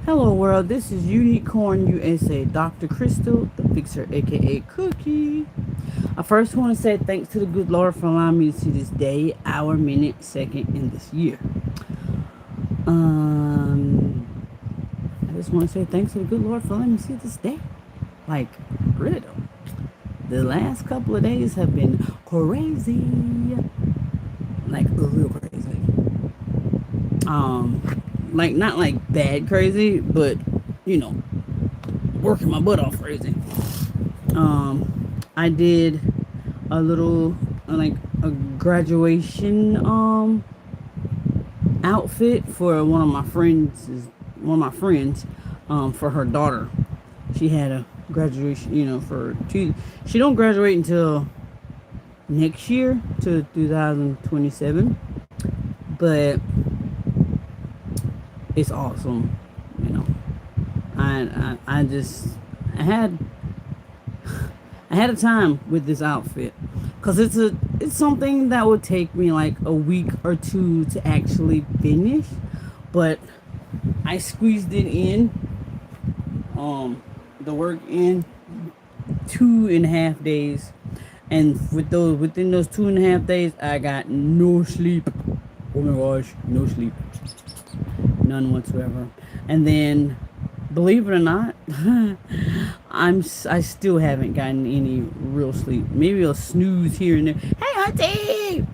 Hello world, this is Unicorn USA, Dr. Chrystal The Fixer, aka Cookie. I first want to say thanks to the good Lord for allowing me to see this day, hour, minute, second, in this year. Um, I just want to say thanks to the good Lord for letting me see this day. Like, really though. The last couple of days have been crazy. Like, real crazy. Like, not like bad crazy, but, you know, working my butt off crazy. I did a little like a graduation outfit for one of my friends for her daughter. She had a graduation, she don't graduate until next year to 2027, but it's awesome, you know. I just I had I had a time with this outfit because it's something that would take me like a week or two to actually finish, but I squeezed it in, the work in 2.5 days, and within those 2.5 days, I got no sleep. Oh my gosh, no sleep, none whatsoever. And then, believe it or not, I still haven't gotten any real sleep. Maybe a snooze here and there. Hey, auntie,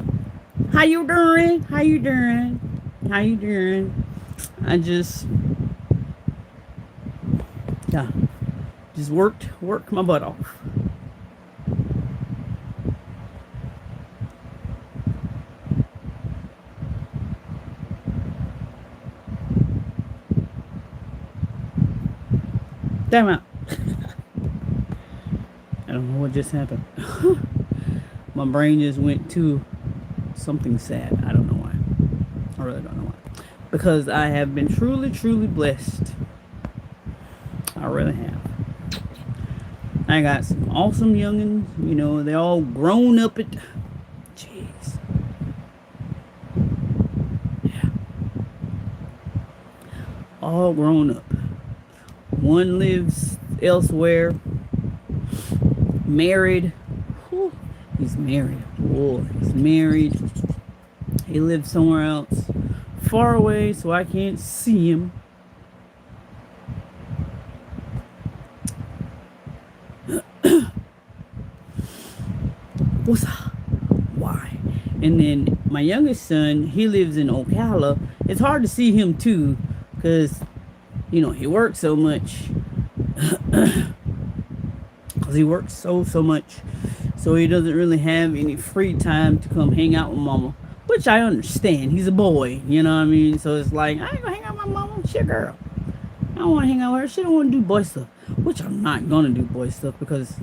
how you doing? How you doing? How you doing? I just, yeah, just worked my butt off. Damn it! I don't know what just happened. My brain just went to something sad. I don't know why. I really don't know why. Because I have been truly, truly blessed. I really have. I got some awesome youngins. You know, they all grown up at. Jeez. Yeah. All grown up. One lives elsewhere. Married. Whew. He's married. Boy, he's married. He lives somewhere else. Far away, so I can't see him. What's up? Why? And then my youngest son, he lives in Ocala. It's hard to see him too, because, you know, he works so much. Because he works so much. So he doesn't really have any free time to come hang out with mama. Which I understand. He's a boy, you know what I mean? So it's like, I ain't gonna hang out with my mama. Shit, girl. I don't want to hang out with her. She don't want to do boy stuff. Which I'm not gonna do boy stuff because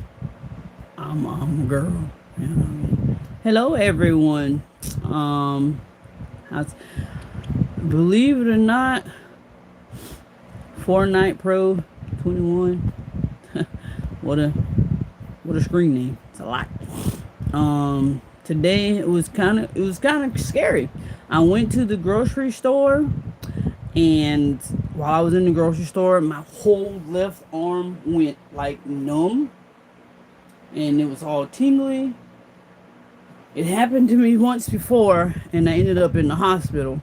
I'm a girl. You know what I mean? Hello, everyone. How's, believe it or not, Fortnite Pro 21. what a screen name. It's a lot. Today it was kind of scary. I went to the grocery store, and while I was in the grocery store, my whole left arm went like numb, and it was all tingly. It happened to me once before, and I ended up in the hospital.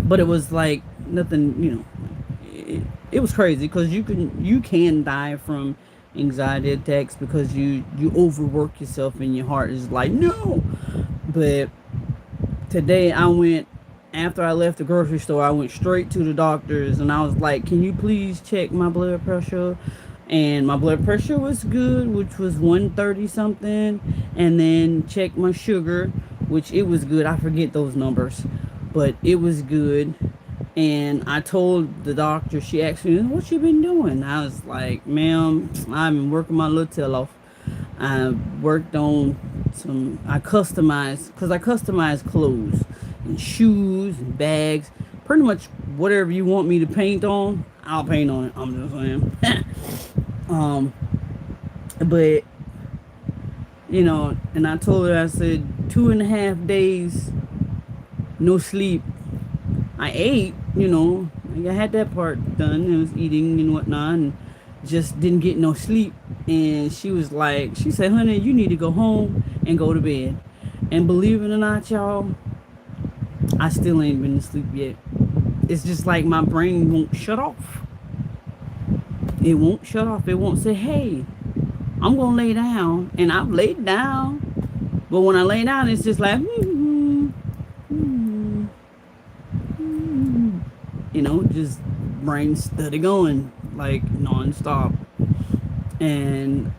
But it was like nothing, you know. It was crazy because you can die from anxiety attacks because you overwork yourself and your heart is like no. But today I went, after I left the grocery store, I went straight to the doctor's and I was like, can you please check my blood pressure? And my blood pressure was good, which was 130 something, and then check my sugar, which it was good. I forget those numbers, but it was good. And I told the doctor, she asked me, what you been doing? I was like, ma'am, I've been working my little tail off. I worked on I customized, because I customize clothes and shoes and bags. Pretty much whatever you want me to paint on, I'll paint on it. I'm just saying. But, you know, and I told her, I said, 2.5 days, no sleep. I ate, you know, Like, I had that part done. I was eating and whatnot, and just didn't get no sleep. And she was like, she said, "Honey, you need to go home and go to bed." And believe it or not, y'all, I still ain't been to sleep yet. It's just like my brain won't shut off. It won't shut off. It won't say, "Hey, I'm gonna lay down," and I've laid down. But when I lay down, it's just like, just brain steady going like nonstop. And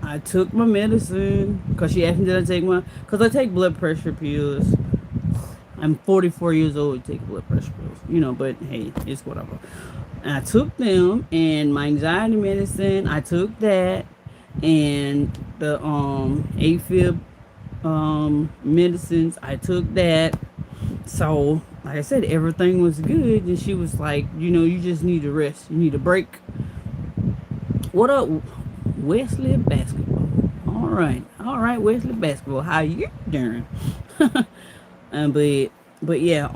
I took my medicine because she asked me, did I take my, because I take blood pressure pills. I'm 44 years old to take blood pressure pills, but hey, it's whatever. And I took them, and my anxiety medicine, I took that, and the AFib medicines, I took that. So, like I said, everything was good, and she was like, you just need to rest. You need a break. What up, Wesley Basketball? All right, Wesley Basketball. How you doing? And but yeah,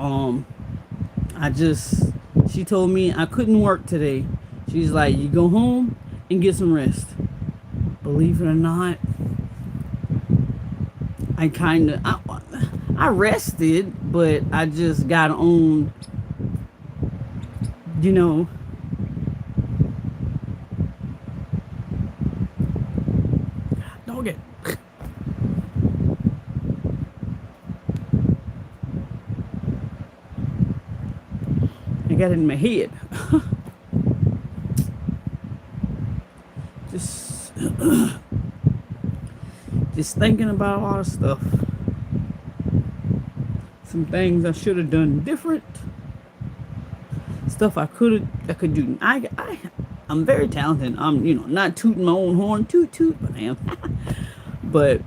I just she told me I couldn't work today. She's like, you go home and get some rest. Believe it or not, I rested, but I just got on, you know, dog it. I got it in my head. just just thinking about a lot of stuff. Some things I should have done different. Stuff I could do. I'm very talented. I'm not tooting my own horn, toot, but I am. But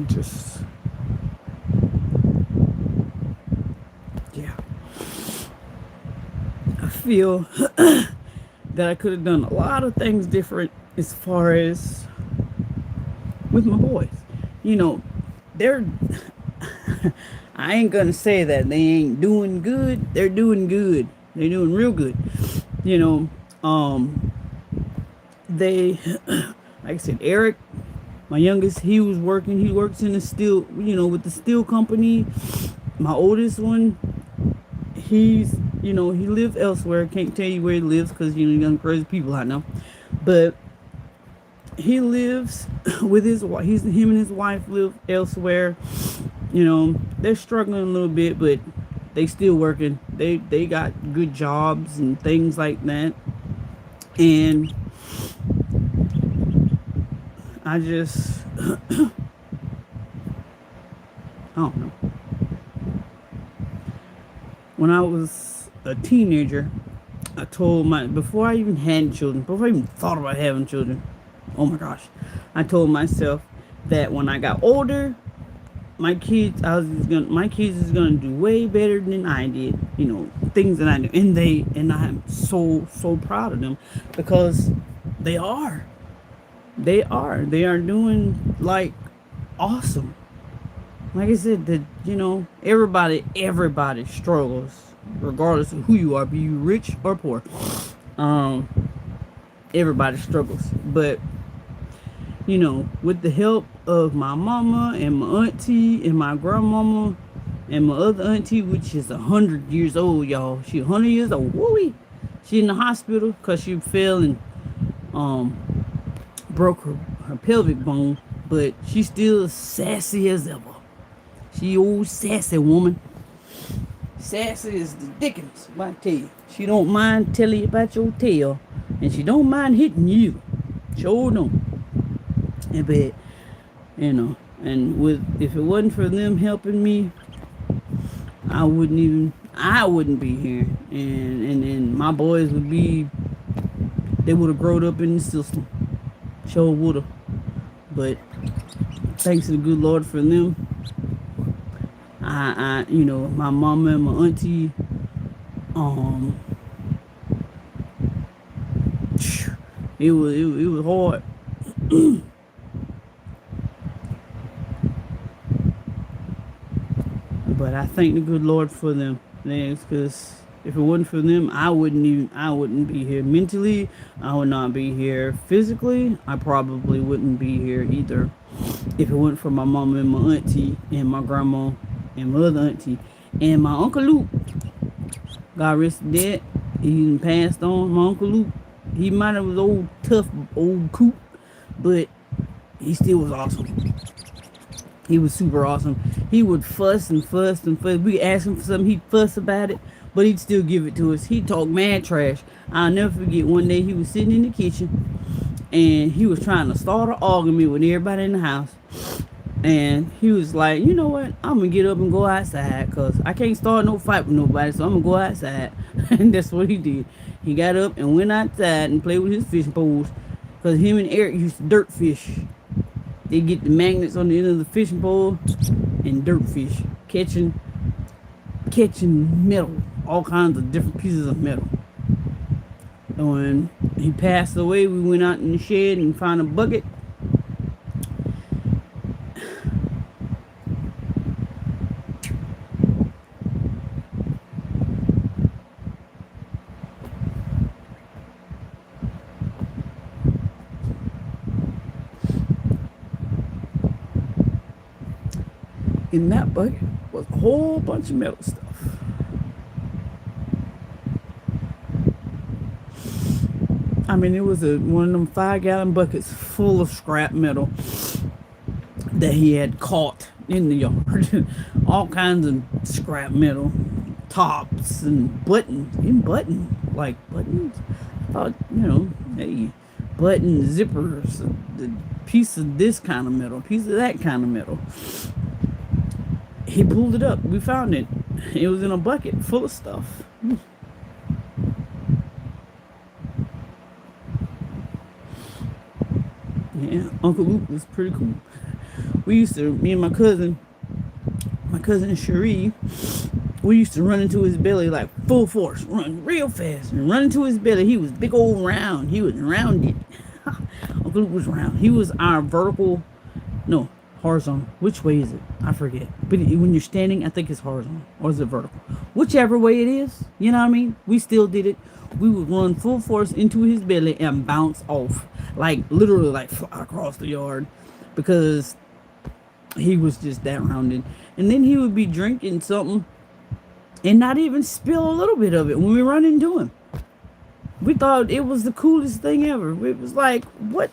just yeah, I feel that I could have done a lot of things different as far as with my boys. They're I ain't gonna say that they ain't doing good. They're doing good. They're doing real good. You know, they like I said, Eric, my youngest, he was working. He works in the steel, with the steel company. My oldest one, he lives elsewhere. Can't tell you where he lives because young crazy people I know, but he lives with his wife. Him and his wife live elsewhere. They're struggling a little bit, but they still working. They got good jobs and things like that. And I just I don't know. When I was a teenager, I told before I even had children, before I even thought about having children, oh my gosh, I told myself that when I got older, my kids is gonna do way better than I did. Things that I do, and I'm so proud of them because they are doing like awesome. Like I said, that everybody struggles, regardless of who you are, be you rich or poor. Everybody struggles, but with the help of my mama and my auntie and my grandmama and my other auntie, which is 100 years old, y'all. She 100 years old. Woo-wee. She in the hospital because she fell and broke her pelvic bone, but she's still sassy as ever. She old sassy woman. Sassy is the dickens, I tell you. She don't mind telling you about your tail, and she don't mind hitting you. Sure don't. And but and if it wasn't for them helping me, I wouldn't be here, and my boys they would have grown up in the system. Sure would have. But thanks to the good Lord for them, my mama and my auntie, it was hard. But I thank the good Lord for them, because if it wasn't for them, I wouldn't be here mentally. I would not be here physically. I probably wouldn't be here either. If it wasn't for my mama and my auntie and my grandma and my other auntie and my uncle Luke, God rest his dead. He passed on. My uncle Luke, he might have was old tough old coot, but he still was awesome. He was super awesome. He would fuss and fuss and fuss. We asked him for something, he'd fuss about it, but he'd still give it to us. He'd talk mad trash. I'll never forget one day he was sitting in the kitchen and he was trying to start an argument with everybody in the house. And he was like, you know what? I'm going to get up and go outside because I can't start no fight with nobody, so I'm going to go outside. And that's what he did. He got up and went outside and played with his fishing poles because him and Eric used to dirt fish. They get the magnets on the end of the fishing pole and dirt fish, catching metal, all kinds of different pieces of metal. And when he passed away, we went out in the shed and found a bucket. In that bucket was a whole bunch of metal stuff. I mean, it was one of them 5-gallon buckets full of scrap metal that he had caught in the yard. All kinds of scrap metal, tops and buttons. Like buttons. I thought, hey, button zippers, the piece of this kind of metal, piece of that kind of metal. He pulled it up. We found it. It was in a bucket full of stuff. Yeah, Uncle Luke was pretty cool. Me and my cousin Cherie, we used to run into his belly like full force, run real fast and run into his belly. He was big old round. He was rounded. Uncle Luke was round. He was our horizontal. Which way is it? I forget. But when you're standing, I think it's horizontal. Or is it vertical? Whichever way it is, you know what I mean? We still did it. We would run full force into his belly and bounce off. Like, literally, like, fly across the yard. Because he was just that rounded. And then he would be drinking something and not even spill a little bit of it when we run into him. We thought it was the coolest thing ever. It was like, what?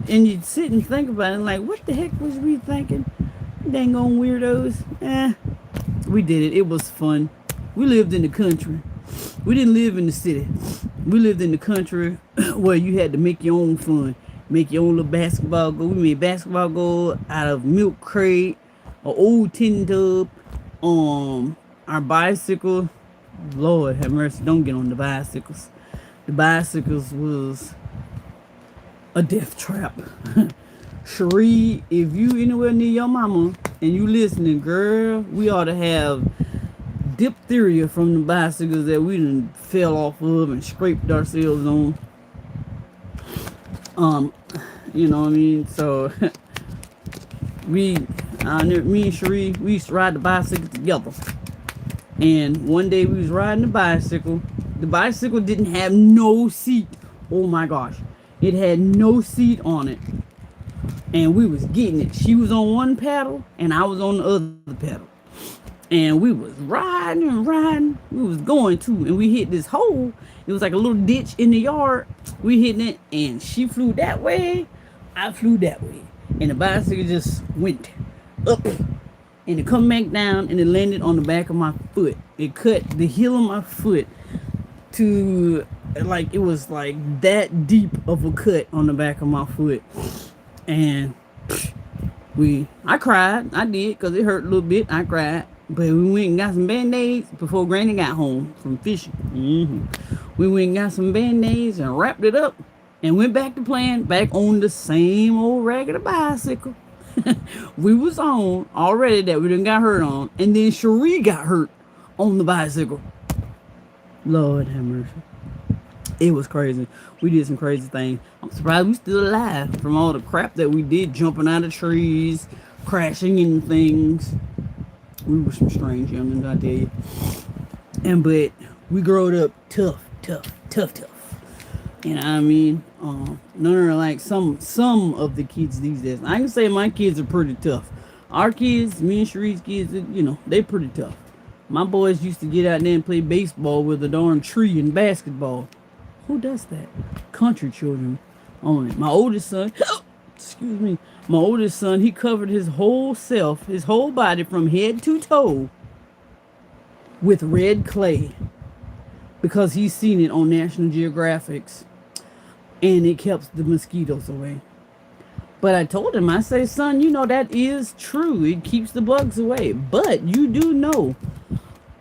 And you'd sit and think about it, like, what the heck was we thinking? Dang on weirdos. We did it. It was fun. We lived in the country. We didn't live in the city. We lived in the country where you had to make your own fun. Make your own little basketball goal. We made basketball goal out of milk crate, an old tin tub, our bicycle. Lord have mercy, don't get on the bicycles. The bicycles was a death trap. Cherie, if you anywhere near your mama and you listening, girl, we ought to have diphtheria from the bicycles that we done fell off of and scraped ourselves on. You know what I mean? So me and Cherie, we used to ride the bicycle together. And one day we was riding the bicycle. The bicycle didn't have no seat. Oh my gosh. It had no seat on it. And we was getting it. She was on one pedal and I was on the other pedal. And we was riding and riding. We was going too. And we hit this hole. It was like a little ditch in the yard. We hitting it and she flew that way. I flew that way. And the bicycle just went up. And it come back down and it landed on the back of my foot. It cut the heel of my foot to, like, it was like that deep of a cut on the back of my foot. And I cried. I did, because it hurt a little bit. I cried. But we went and got some Band-Aids before Granny got home from fishing. We went and got some Band-Aids and wrapped it up and went back to playing back on the same old regular bicycle we was on already that we done got hurt on. And then Cherie got hurt on the bicycle. Lord have mercy. It was crazy. We did some crazy things. I'm surprised we still alive from all the crap that we did, jumping out of trees, crashing into things. We were some strange youngins, I tell you. And but we growed up tough. You know what I mean? None are like some of the kids these days. I can say my kids are pretty tough. Our kids, me and Cherie's kids, they pretty tough. My boys used to get out there and play baseball with a darn tree and basketball. Who does that? Country children only. My oldest son, excuse me, my oldest son, he covered his whole self, his whole body from head to toe with red clay because he's seen it on National Geographics and it keeps the mosquitoes away. But I told him, I say, son, that is true. It keeps the bugs away. But you do know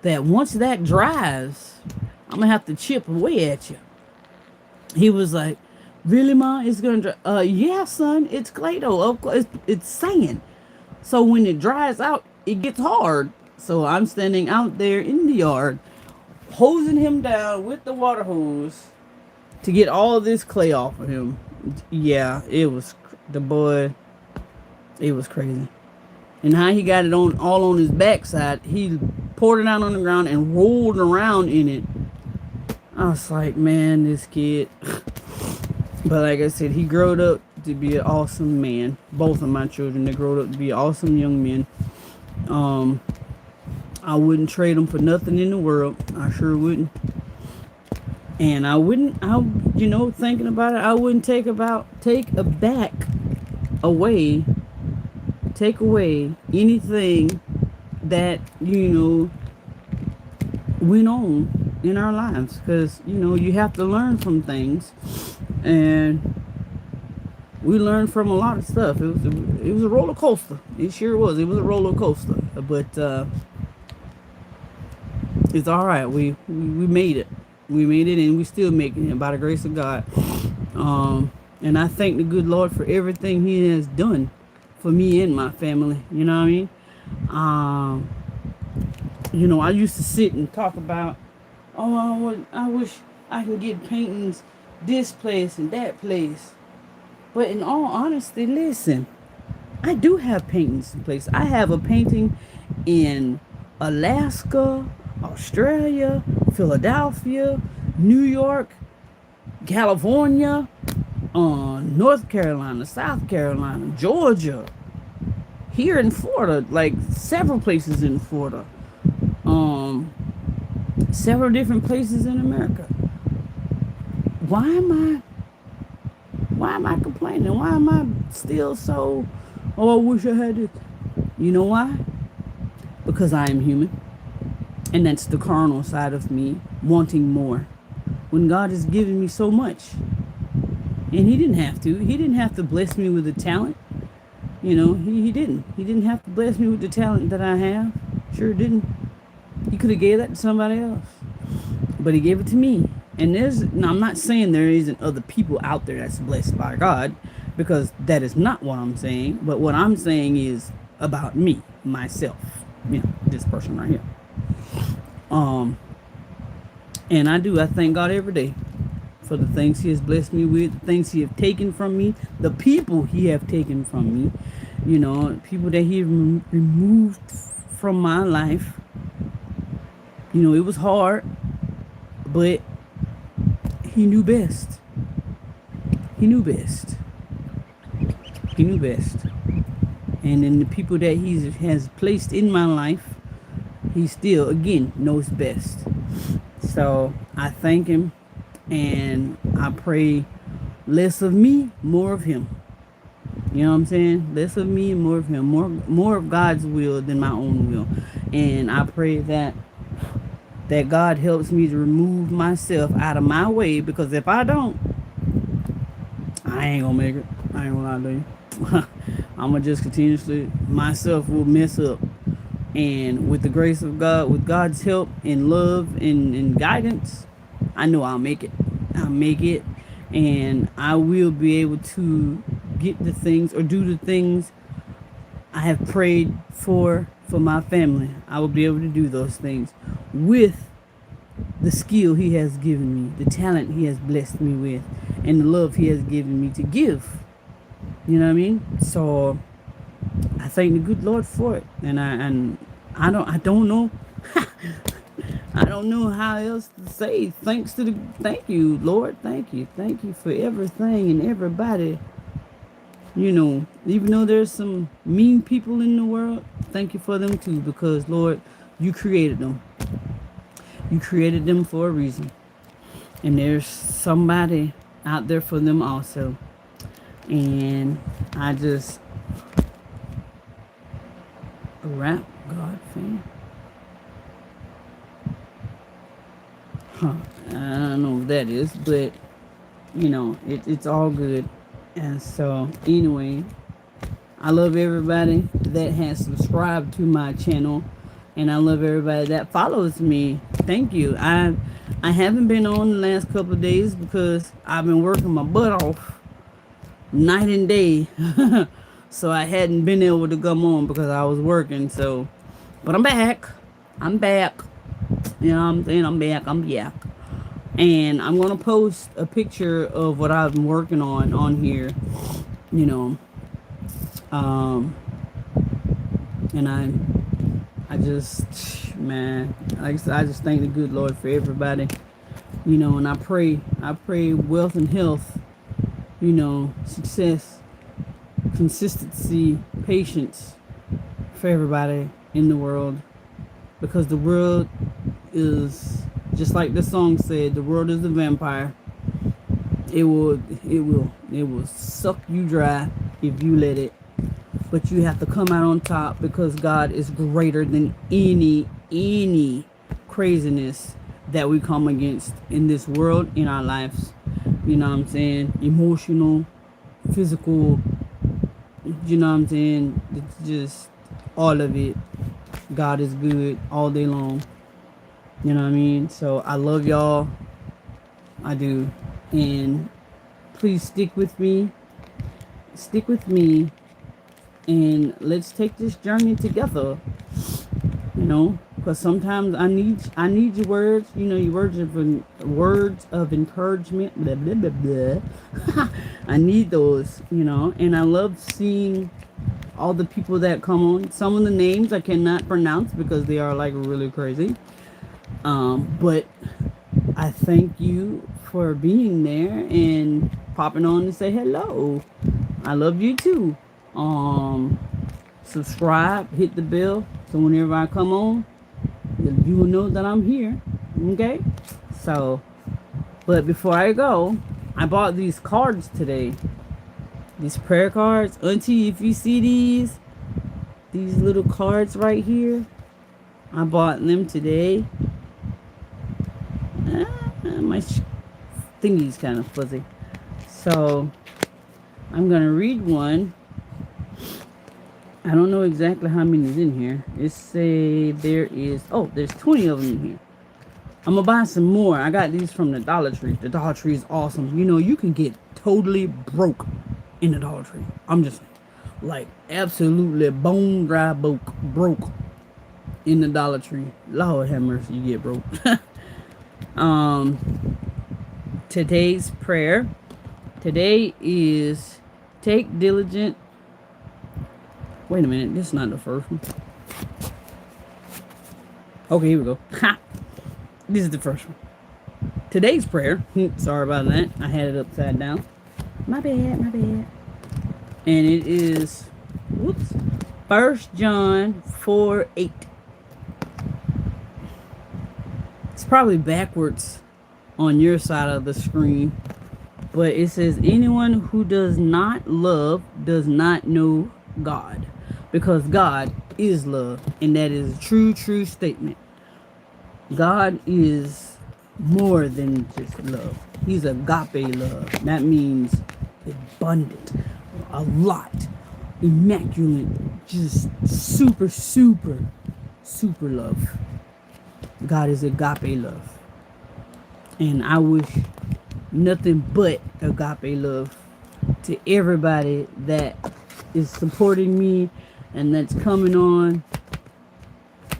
that once that dries, I'm going to have to chip away at you. He was like, really, Ma? It's going to dry? Yeah, son, it's clay dough. Of course, it's sand. So when it dries out, it gets hard. So I'm standing out there in the yard, hosing him down with the water hose to get all this clay off of him. Yeah, it was the boy. It was crazy. And how he got it on all on his backside, he poured it out on the ground and rolled around in it. I was like, man, this kid. But like I said, he growed up to be an awesome man. Both of my children, they growed up to be awesome young men. I wouldn't trade them for nothing in the world. I sure wouldn't. And I wouldn't, thinking about it, I wouldn't take away anything that, went on in our lives. Because, you have to learn from things. And we learned from a lot of stuff. It was a roller coaster. It sure was. It was a roller coaster. But it's all right. We made it. We made it, and we still making it by the grace of God. And I thank the good Lord for everything He has done for me and my family. You know what I mean? I used to sit and talk about, I wish I could get paintings this place and that place. But in all honesty, listen, I do have paintings in place. I have a painting in Alaska, Australia, Philadelphia, New York, California, North Carolina, South Carolina, Georgia, here in Florida, like several places in Florida, several different places in America. Why am I complaining? Why am I still so, I wish I had it? You know why? Because I am human. And that's the carnal side of me wanting more. When God has given me so much. And He didn't have to. He didn't have to bless me with the talent. He didn't. He didn't have to bless me with the talent that I have. Sure didn't. He could have gave that to somebody else. But He gave it to me. And I'm not saying there isn't other people out there that's blessed by God. Because that is not what I'm saying. But what I'm saying is about me, myself. This person right here. And I thank God every day for the things He has blessed me with, the things He have taken from me, the people He have taken from me, people that He removed from my life. It was hard, but He knew best. He knew best. He knew best. And then the people that He has placed in my life, He still, again, knows best. So I thank Him, and I pray less of me, more of Him. You know what I'm saying? Less of me and more of Him. More of God's will than my own will. And I pray that God helps me to remove myself out of my way, because if I don't, I ain't gonna make it. I ain't gonna lie to you. I'm gonna just continuously, myself will mess up. And with the grace of God, with God's help and love and guidance, I know I'll make it. I'll make it. And I will be able to get the things or do the things I have prayed for my family. I will be able to do those things with the skill He has given me, the talent He has blessed me with, and the love He has given me to give. You know what I mean? So I thank the good Lord for it. And I don't know. I don't know how else to say thank you, Lord. Thank you for everything and everybody. Even though there's some mean people in the world, thank you for them too, because Lord, you created them. You created them for a reason. And there's somebody out there for them also. And I just rap God fan. Huh. I don't know what that is, but it's all good. And so anyway, I love everybody that has subscribed to my channel, and I love everybody that follows me. Thank you. I haven't been on the last couple of days because I've been working my butt off night and day. So I hadn't been able to come on because I was working. So, but I'm back. I'm back. You know what I'm saying? I'm back. I'm back. And I'm gonna post a picture of what I've been working on here. You know, um, and I just, man, like I said, I just thank the good Lord for everybody. And I pray wealth and health. Success, consistency, patience for everybody in the world, because the world is just like the song said. The world is a vampire. It will suck you dry if you let it. But you have to come out on top, because God is greater than any craziness that we come against in this world, in our lives. You know what I'm saying? Emotional, physical, you know what I'm saying? It's just all of it. God is good all day long. You know what I mean? So I love y'all. I do. And please stick with me. Stick with me. And let's take this journey together. Because sometimes I need your words. Your words of encouragement. Blah blah blah blah. I need those. And I love seeing all the people that come on. Some of the names I cannot pronounce because they are like really crazy. But I thank you for being there and popping on to say hello. I love you too. Subscribe, hit the bell, so whenever I come on, you will know that I'm here. Okay? So, but before I go, I bought these cards today. These prayer cards. Auntie, if you see these little cards right here, I bought them today. My thingy's kind of fuzzy. So, I'm going to read one. I don't know exactly how many is in here. It say there's 20 of them in here. I'm going to buy some more. I got these from the Dollar Tree. The Dollar Tree is awesome. You can get totally broke in the Dollar Tree. I'm just like absolutely bone dry broke in the Dollar Tree. Lord have mercy, you get broke. Today's prayer. Today is take diligent. Wait a minute, this is not the first one. Okay, here we go. Ha! This is the first one. Today's prayer. Sorry about that. I had it upside down. My bad. And it is 1 John 4:8. It's probably backwards on your side of the screen. But it says, anyone who does not love does not know God, because God is love. And that is a true statement. God is more than just love. He's agape love. That means abundant, a lot, immaculate, just super love. God is agape love. And I wish nothing but agape love to everybody that is supporting me and that's coming on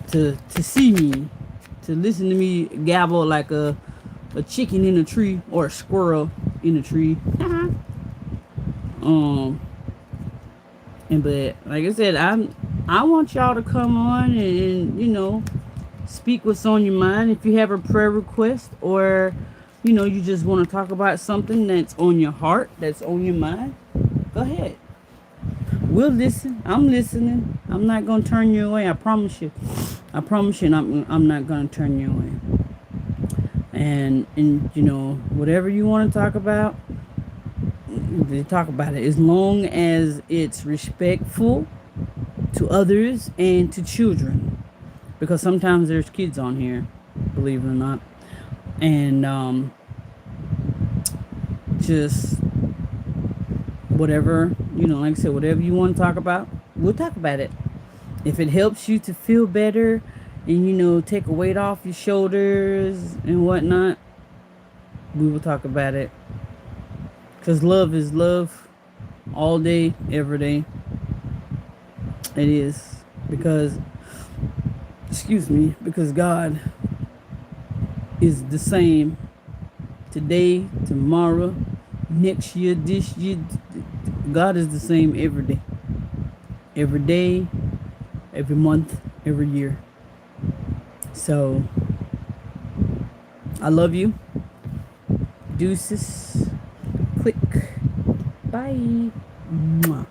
to see me, to listen to me gabble like a chicken in a tree or a squirrel in a tree. But like I said, I'm I want y'all to come on and, speak what's on your mind. If you have a prayer request, or, you just want to talk about something that's on your heart, that's on your mind, go ahead. We'll listen. I'm listening. I'm not going to turn you away. I promise you. I promise you, I'm not going to turn you away. And whatever you want to talk about, they talk about it, as long as it's respectful to others and to children, because sometimes there's kids on here, believe it or not. And just whatever, like I said, whatever you want to talk about, we'll talk about it. If it helps you to feel better and take a weight off your shoulders and whatnot, we will talk about it. Because love is love, all day, every day. It is. Because God is the same today, tomorrow, next year, this year. God is the same every day. Every day, every month, every year. So, I love you. Deuces. Quick. Bye. Mwah.